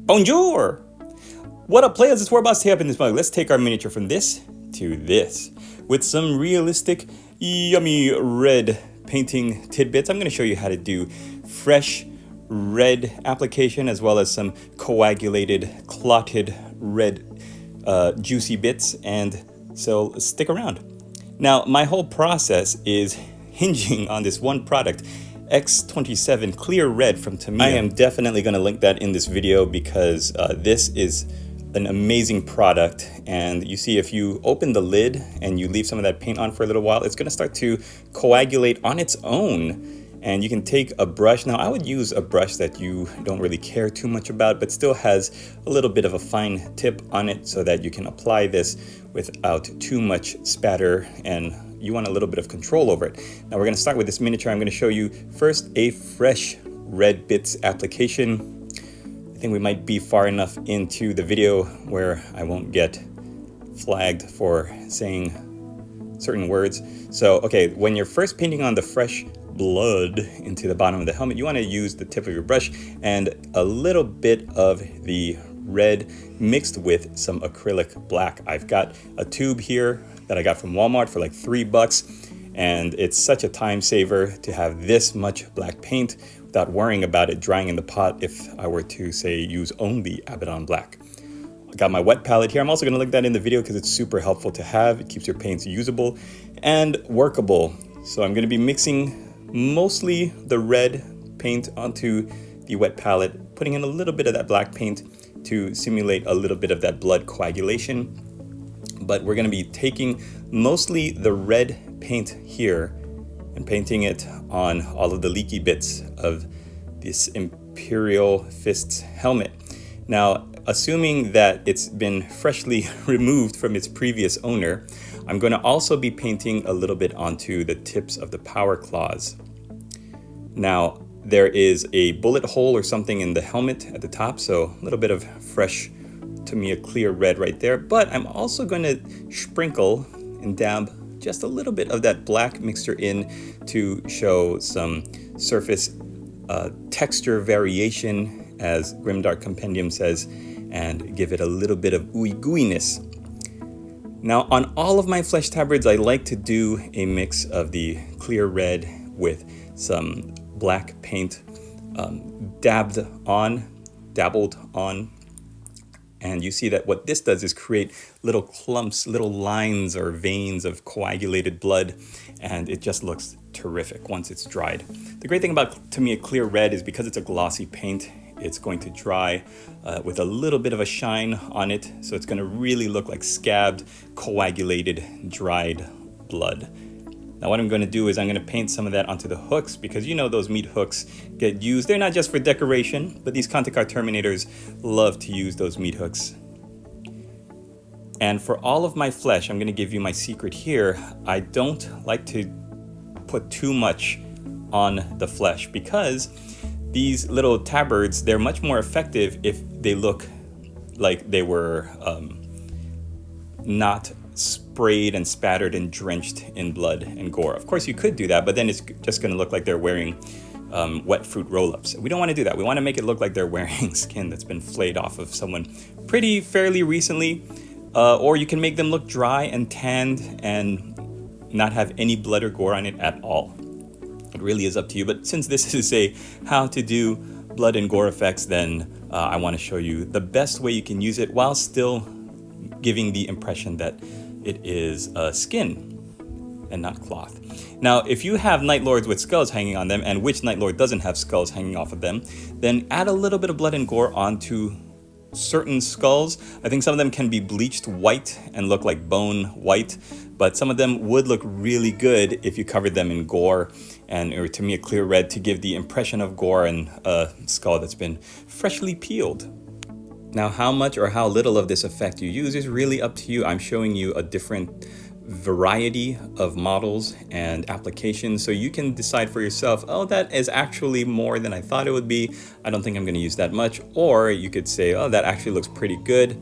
Bonjour! What up, players? It's Warboss here up in this mug. Let's take our miniature from this to this with some realistic, yummy red painting tidbits. I'm going to show you how to do fresh red application as well as some coagulated, clotted red juicy bits. And so stick around. Now, my whole process is hinging on this one product, X27 Clear Red from Tamiya. I am definitely going to link that in this video because this is an amazing product. And you see, if you open the lid and you leave some of that paint on for a little while, it's going to start to coagulate on its own. And you can take a brush. Now, I would use a brush that you don't really care too much about, but still has a little bit of a fine tip on it so that you can apply this without too much spatter, and you want a little bit of control over it. Now, we're going to start with this miniature. I'm going to show you first a fresh red bits application. I think we might be far enough into the video where I won't get flagged for saying certain words. So, okay, when you're first painting on the fresh blood into the bottom of the helmet, you want to use the tip of your brush and a little bit of the red mixed with some acrylic black. I've got a tube here that I got from Walmart for like $3, and it's such a time saver to have this much black paint without worrying about it drying in the pot if I were to, say, use only Abaddon black. I got my wet palette here. I'm also going to link that in the video because it's super helpful to have. It keeps your paints usable and workable. So I'm going to be mixing mostly the red paint onto the wet palette, putting in a little bit of that black paint to simulate a little bit of that blood coagulation. But we're going to be taking mostly the red paint here and painting it on all of the leaky bits of this Imperial Fists helmet. Now, assuming that it's been freshly removed from its previous owner, I'm going to also be painting a little bit onto the tips of the power claws. Now, there is a bullet hole or something in the helmet at the top, so a little bit of fresh Tamiya Clear Red right there. But I'm also going to sprinkle and dab just a little bit of that black mixture in to show some surface texture variation, as Grimdark Compendium says, and give it a little bit of ooey gooiness. Now, on all of my flesh tabards, I like to do a mix of the clear red with some black paint dabbled on. And you see that what this does is create little clumps, little lines or veins of coagulated blood, and it just looks terrific once it's dried. The great thing about Tamiya Clear Red is because it's a glossy paint, it's going to dry with a little bit of a shine on it, so it's going to really look like scabbed, coagulated, dried blood. Now what I'm going to do is I'm going to paint some of that onto the hooks, because you know those meat hooks get used. They're not just for decoration, but these Conticar Terminators love to use those meat hooks. And for all of my flesh, I'm going to give you my secret here. I don't like to put too much on the flesh, because these little tabards, they're much more effective if they look like they were not sprayed and spattered and drenched in blood and gore. Of course, you could do that, but then it's just going to look like they're wearing wet fruit roll-ups. We don't want to do that. We want to make it look like they're wearing skin that's been flayed off of someone fairly recently. Or you can make them look dry and tanned and not have any blood or gore on it at all. It really is up to you. But since this is a how to do blood and gore effects, then I want to show you the best way you can use it while still giving the impression that it is skin and not cloth. Now, if you have Night Lords with skulls hanging on them, and which Night Lord doesn't have skulls hanging off of them, then add a little bit of blood and gore onto certain skulls. I think some of them can be bleached white and look like bone white, but some of them would look really good if you covered them in gore or Tamiya Clear Red to give the impression of gore and a skull that's been freshly peeled. Now, how much or how little of this effect you use is really up to you. I'm showing you a different variety of models and applications, so you can decide for yourself, oh, that is actually more than I thought it would be. I don't think I'm going to use that much. Or you could say, oh, that actually looks pretty good.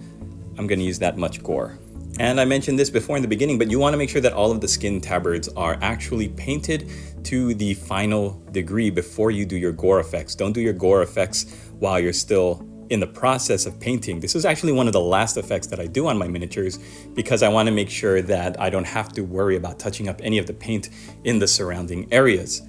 I'm going to use that much gore. And I mentioned this before in the beginning, but you want to make sure that all of the skin tabards are actually painted to the final degree before you do your Gore Effects. Don't do your Gore Effects while you're still in the process of painting. This is actually one of the last effects that I do on my miniatures because I want to make sure that I don't have to worry about touching up any of the paint in the surrounding areas.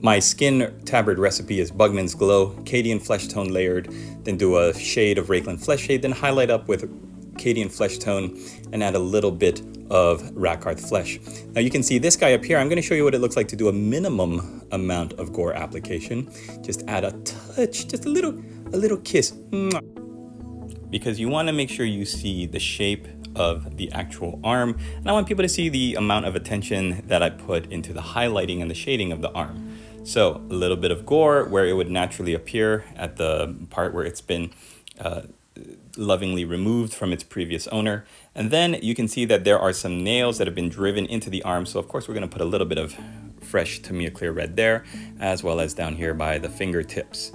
My skin tabard recipe is Bugman's Glow, Cadian Flesh Tone layered, then do a shade of Rakeland Flesh Shade, then highlight up with Cadian Flesh Tone and add a little bit of Rakarth Flesh. Now you can see this guy up here. I'm going to show you what it looks like to do a minimum amount of gore application. Just add a touch, just a little kiss. Because you want to make sure you see the shape of the actual arm. And I want people to see the amount of attention that I put into the highlighting and the shading of the arm. So a little bit of gore where it would naturally appear at the part where it's been lovingly removed from its previous owner. And then you can see that there are some nails that have been driven into the arm. So of course we're going to put a little bit of fresh Tamiya Clear Red there, as well as down here by the fingertips.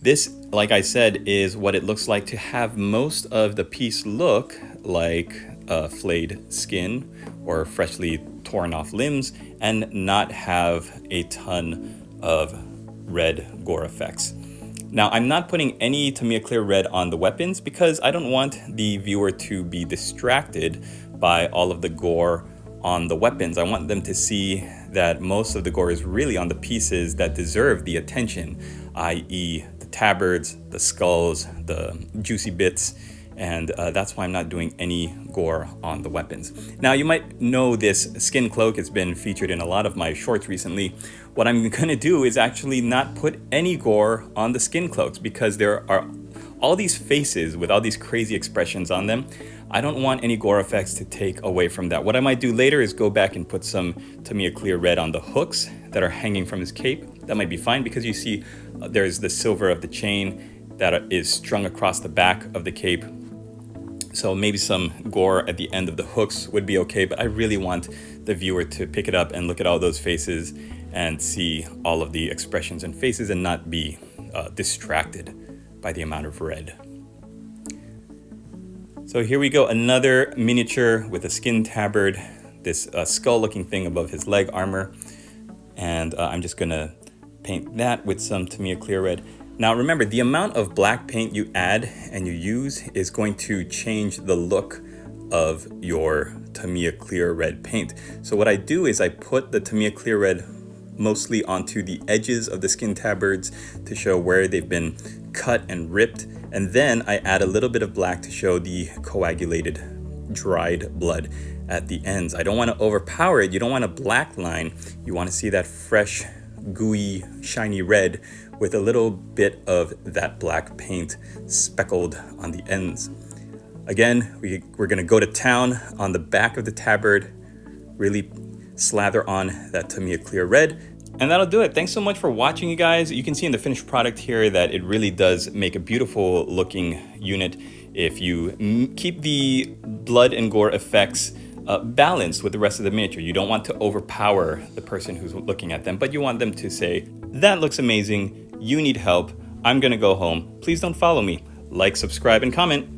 This, like I said, is what it looks like to have most of the piece look like flayed skin or freshly torn off limbs and not have a ton of red gore effects. Now, I'm not putting any Tamiya Clear Red on the weapons because I don't want the viewer to be distracted by all of the gore on the weapons. I want them to see that most of the gore is really on the pieces that deserve the attention, i.e. the tabards, the skulls, the juicy bits, and that's why I'm not doing any gore on the weapons. Now, you might know this skin cloak has been featured in a lot of my shorts recently. What I'm gonna do is actually not put any gore on the skin cloaks because there are all these faces with all these crazy expressions on them. I don't want any gore effects to take away from that. What I might do later is go back and put some Tamiya Clear Red on the hooks that are hanging from his cape. That might be fine because you see there's the silver of the chain that is strung across the back of the cape. So maybe some gore at the end of the hooks would be okay, but I really want the viewer to pick it up and look at all those faces and see all of the expressions and faces and not be distracted by the amount of red. So here we go, another miniature with a skin tabard, this skull looking thing above his leg armor. And I'm just gonna paint that with some Tamiya Clear Red. Now remember, the amount of black paint you add and you use is going to change the look of your Tamiya Clear Red paint. So what I do is I put the Tamiya Clear Red mostly onto the edges of the skin tabards to show where they've been cut and ripped. And then I add a little bit of black to show the coagulated, dried blood at the ends. I don't want to overpower it. You don't want a black line. You want to see that fresh, gooey, shiny red with a little bit of that black paint speckled on the ends. Again, we're gonna go to town on the back of the tabard, really slather on that Tamiya Clear Red, and that'll do it. Thanks so much for watching, you guys. You can see in the finished product here that it really does make a beautiful looking unit if you keep the blood and gore effects balanced with the rest of the miniature. You don't want to overpower the person who's looking at them, but you want them to say, that looks amazing, you need help, I'm gonna go home, please don't follow me. Like, subscribe, and comment.